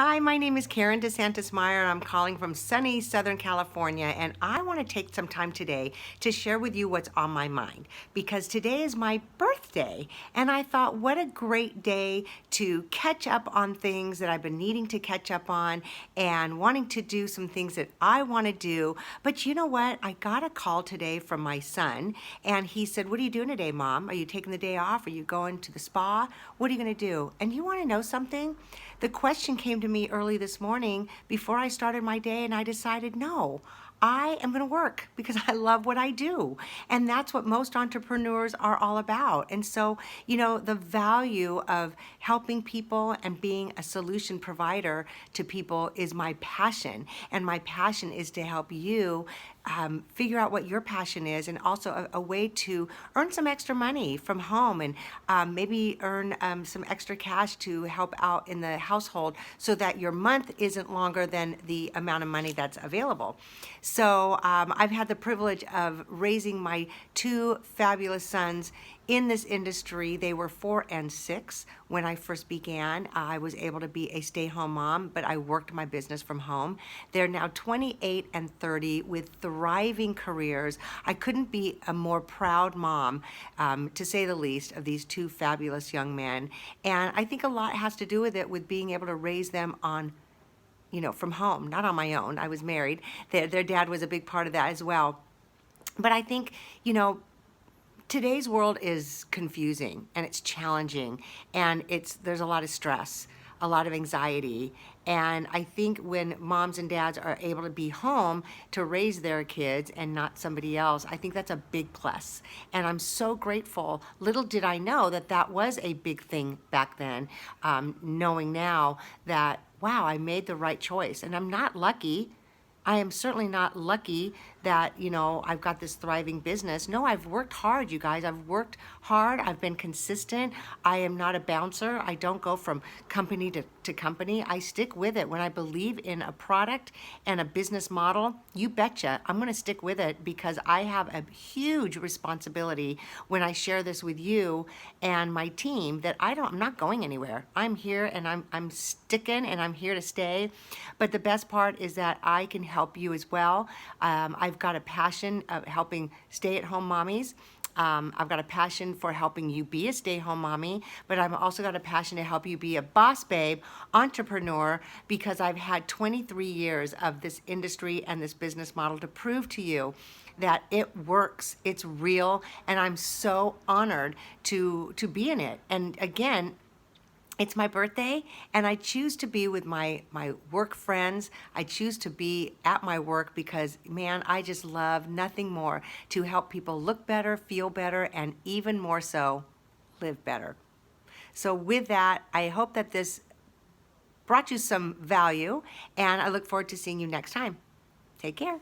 Hi, my name is Karen DeSantis Meyer, and I'm calling from sunny Southern California, and I want to take some time today to share with you what's on my mind, because today is my birthday, and I thought what a great day to catch up on things that I've been needing to catch up on and wanting to do some things that I want to do. But you know what? I got a call today from my son, and he said, "What are you doing today, Mom? Are you taking the day off? Are you going to the spa? What are you going to do?" And you want to know something? The question came to me early this morning before I started my day, and I decided, no, I am going to work because I love what I do. And that's what most entrepreneurs are all about. And so, the value of helping people and being a solution provider to people is my passion. And my passion is to help you figure out what your passion is, and also a way to earn some extra money from home, and maybe earn some extra cash to help out in the household so that your month isn't longer than the amount of money that's available. So I've had the privilege of raising my two fabulous sons in this industry. They were 4 and 6 when I first began. I was able to be a stay-home mom, but I worked my business from home. They're now 28 and 30 with thriving careers. I couldn't be a more proud mom, to say the least, of these two fabulous young men. And I think a lot has to do with it, with being able to raise them on from home, not on my own. I was married. Their dad was a big part of that as well. But I think, today's world is confusing and it's challenging, and there's a lot of stress, a lot of anxiety. And I think when moms and dads are able to be home to raise their kids and not somebody else, I think that's a big plus. And I'm so grateful. Little did I know that that was a big thing back then, knowing now that, wow, I made the right choice. And I'm not lucky. I am certainly not lucky that, I've got this thriving business. No, I've worked hard, you guys. I've worked hard. I've been consistent. I am not a bouncer. I don't go from company to company. I stick with it. When I believe in a product and a business model, you betcha I'm going to stick with it, because I have a huge responsibility when I share this with you and my team, that I'm not going anywhere. I'm here, and I'm sticking, and I'm here to stay. But the best part is that I can help you as well. I've got a passion of helping stay-at-home mommies. I've got a passion for helping you be a stay-home mommy, but I've also got a passion to help you be a boss babe entrepreneur, because I've had 23 years of this industry and this business model to prove to you that it works, it's real, and I'm so honored to be in it. And again, it's my birthday, and I choose to be with my work friends. I choose to be at my work because, man, I just love nothing more to help people look better, feel better, and even more so, live better. So with that, I hope that this brought you some value, and I look forward to seeing you next time. Take care.